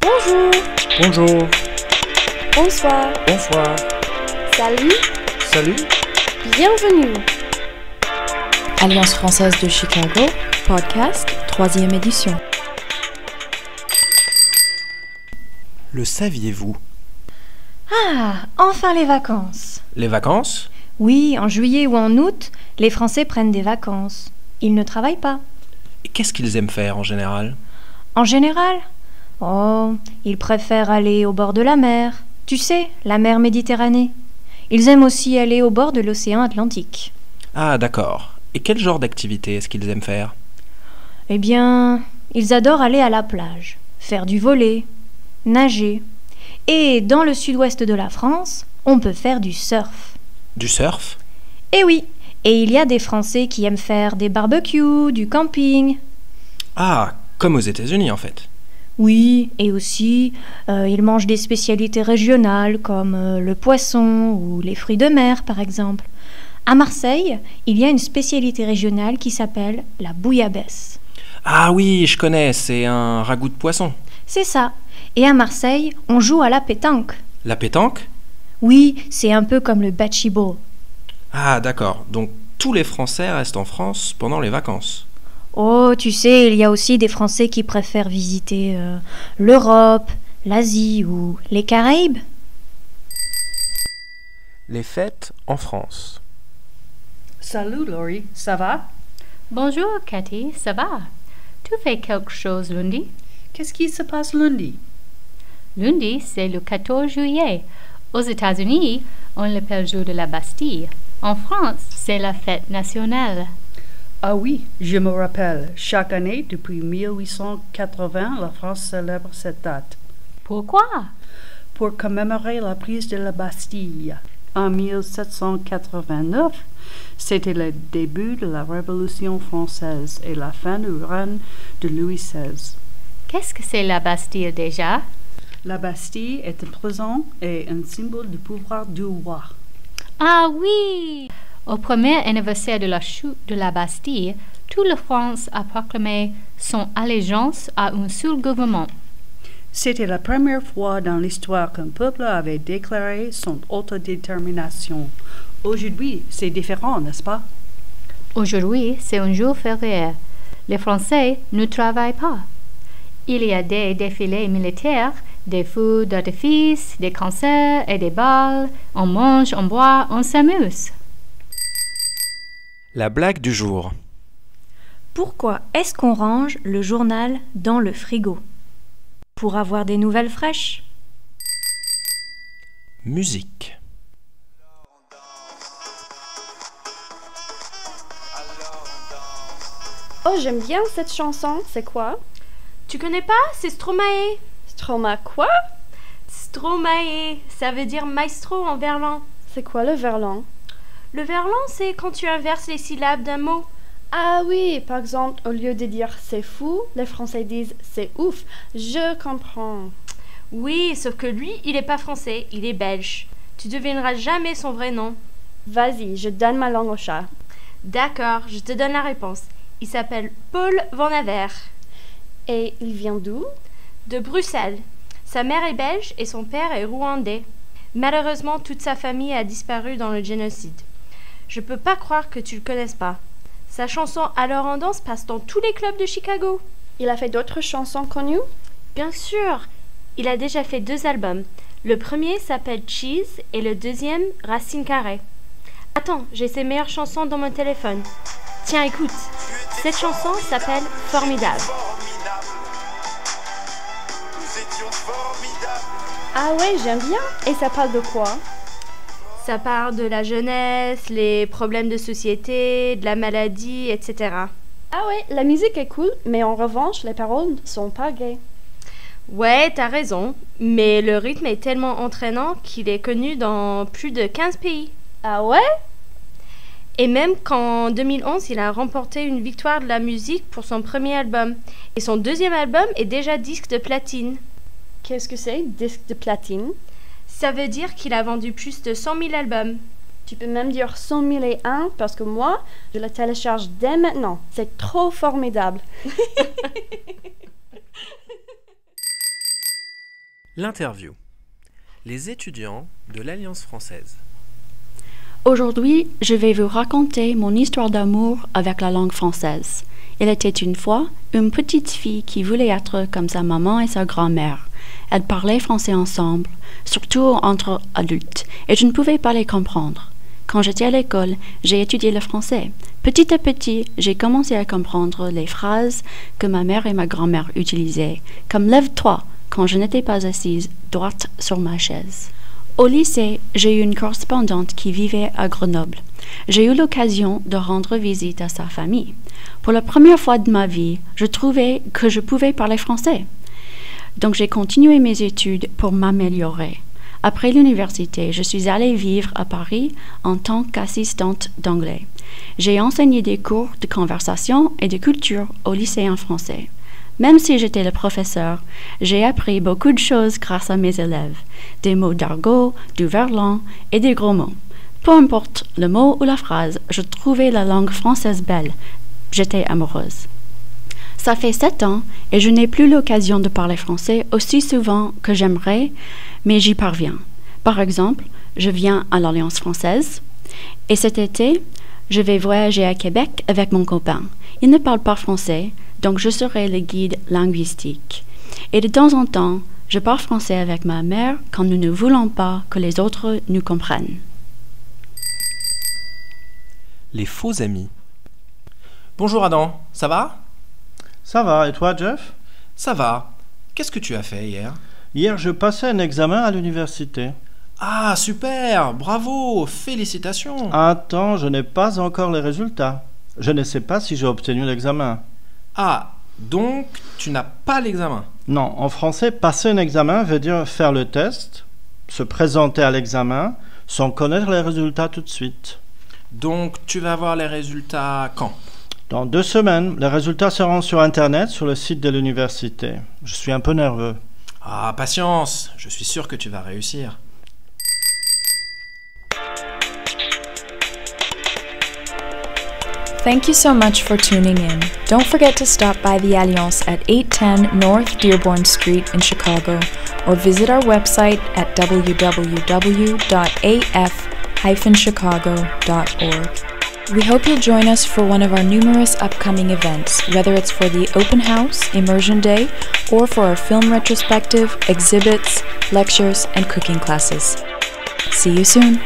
Bonjour, Bonjour, bonsoir, bonsoir, salut, salut. bienvenue. Alliance française de Chicago, podcast, 3e édition. Le saviez-vous? Ah, enfin les vacances. Les vacances? Oui, en juillet ou en août, les Français prennent des vacances. Ils ne travaillent pas. Et qu'est-ce qu'ils aiment faire en général? En général, ils préfèrent aller au bord de la mer. Tu sais, la mer Méditerranée. Ils aiment aussi aller au bord de l'océan Atlantique. Ah, d'accord. Et quel genre d'activité est-ce qu'ils aiment faire? Eh bien, ils adorent aller à la plage, faire du volley, nager. Et dans le sud-ouest de la France, on peut faire du surf. Du surf? Eh oui, et il y a des Français qui aiment faire des barbecues, du camping. Ah, comme aux États-Unis en fait. Oui, et aussi, ils mangent des spécialités régionales comme le poisson ou les fruits de mer, par exemple. À Marseille, il y a une spécialité régionale qui s'appelle la bouillabaisse. Ah oui, je connais, c'est un ragoût de poisson. C'est ça. Et à Marseille, on joue à la pétanque. La pétanque? Oui, c'est un peu comme le bocce ball. Ah, d'accord. Donc tous les Français restent en France pendant les vacances. Oh, tu sais, il y a aussi des Français qui préfèrent visiter l'Europe, l'Asie ou les Caraïbes. Les fêtes en France. Salut Laurie, ça va? Bonjour Cathy, ça va? Tu fais quelque chose lundi? Qu'est-ce qui se passe lundi? Lundi, c'est le 14 juillet. Aux États-Unis, on l'appelle jour de la Bastille. En France, c'est la fête nationale. Ah oui, je me rappelle. Chaque année, depuis 1880, la France célèbre cette date Pourquoi? pour commémorer la prise de la Bastille. En 1789, c'était le début de la Révolution française et la fin du règne de Louis XVI. Qu'est-ce que c'est la Bastille déjà? La Bastille est une prison et un symbole du pouvoir du roi. Ah oui! Au premier anniversaire de la chute de la Bastille, toute la France a proclamé son allégeance à un seul gouvernement. C'était la première fois dans l'histoire qu'un peuple avait déclaré son autodétermination. Aujourd'hui, c'est différent, n'est-ce pas? Aujourd'hui, c'est un jour férié. Les Français ne travaillent pas. Il y a des défilés militaires, des feux d'artifice, des concerts et des bals. On mange, on boit, on s'amuse. La blague du jour. Pourquoi est-ce qu'on range le journal dans le frigo? Pour avoir des nouvelles fraîches? Musique. Oh, j'aime bien cette chanson, c'est quoi? Tu connais pas? C'est Stromae. Stroma quoi? Stromae, ça veut dire maestro en verlan. C'est quoi le verlan? Le verlan, c'est quand tu inverses les syllabes d'un mot. Ah oui, par exemple, au lieu de dire c'est fou, les Français disent c'est ouf. Je comprends. Oui, sauf que lui, il est pas français, il est belge. Tu devineras jamais son vrai nom. Vas-y, je donne ma langue au chat. D'accord, je te donne la réponse. Il s'appelle Paul Van Aver. Et il vient d'où? De Bruxelles. Sa mère est belge et son père est rwandais. Malheureusement, toute sa famille a disparu dans le génocide. Je peux pas croire que tu le connaisses pas. Sa chanson Alors en danse passe dans tous les clubs de Chicago. Il a fait d'autres chansons connues? Bien sûr. Il a déjà fait 2 albums. Le premier s'appelle Cheese et le deuxième Racine carrée. Attends, j'ai ses meilleures chansons dans mon téléphone. Tiens, écoute. Cette chanson s'appelle Formidable. Ah ouais, j'aime bien. Et ça parle de quoi? Ça parle de la jeunesse, les problèmes de société, de la maladie, etc. Ah ouais, la musique est cool, mais en revanche, les paroles sont pas gays. Ouais, t'as raison, mais le rythme est tellement entraînant qu'il est connu dans plus de 15 pays. Ah ouais? Et même qu'en 2011, il a remporté une victoire de la musique pour son premier album. Et son deuxième album est déjà disque de platine. Qu'est-ce que c'est, disque de platine? Ça veut dire qu'il a vendu plus de 100 000 albums. Tu peux même dire 100 001 parce que moi, je le télécharge dès maintenant. C'est trop formidable. L'interview. Les étudiants de l'Alliance française. Aujourd'hui, je vais vous raconter mon histoire d'amour avec la langue française. Il était une fois une petite fille qui voulait être comme sa maman et sa grand-mère. Elles parlaient français ensemble, surtout entre adultes, et je ne pouvais pas les comprendre. Quand j'étais à l'école, j'ai étudié le français. Petit à petit, j'ai commencé à comprendre les phrases que ma mère et ma grand-mère utilisaient, comme « lève-toi » quand je n'étais pas assise droite sur ma chaise. Au lycée, j'ai eu une correspondante qui vivait à Grenoble. J'ai eu l'occasion de rendre visite à sa famille. Pour la première fois de ma vie, je trouvais que je pouvais parler français. Donc j'ai continué mes études pour m'améliorer. Après l'université, je suis allée vivre à Paris en tant qu'assistante d'anglais. J'ai enseigné des cours de conversation et de culture aux lycéens français. Même si j'étais le professeur, j'ai appris beaucoup de choses grâce à mes élèves. Des mots d'argot, du verlan et des gros mots. Peu importe le mot ou la phrase, je trouvais la langue française belle. J'étais amoureuse. Ça fait 7 ans et je n'ai plus l'occasion de parler français aussi souvent que j'aimerais, mais j'y parviens. Par exemple, je viens à l'Alliance française et cet été, je vais voyager à Québec avec mon copain. Il ne parle pas français, donc je serai le guide linguistique. Et de temps en temps, je parle français avec ma mère quand nous ne voulons pas que les autres nous comprennent. Les faux amis. Bonjour Adam, ça va ? Ça va, et toi, Jeff? Ça va. Qu'est-ce que tu as fait hier ? Hier, je passais un examen à l'université. Ah, super, bravo, félicitations. Attends, je n'ai pas encore les résultats. Je ne sais pas si j'ai obtenu l'examen. Ah, donc tu n'as pas l'examen ? Non, en français, passer un examen veut dire faire le test, se présenter à l'examen, sans connaître les résultats tout de suite. Donc tu vas avoir les résultats quand ? Dans 2 semaines, les résultats seront sur Internet, sur le site de l'université. Je suis un peu nerveux. Ah, patience, je suis sûr que tu vas réussir. Thank you so much for tuning in. Don't forget to stop by the Alliance at 810 North Dearborn Street in Chicago or visit our website at www.af-chicago.org. We hope you'll join us for one of our numerous upcoming events, whether it's for the Open House, Immersion Day, or for our film retrospective, exhibits, lectures, and cooking classes. See you soon!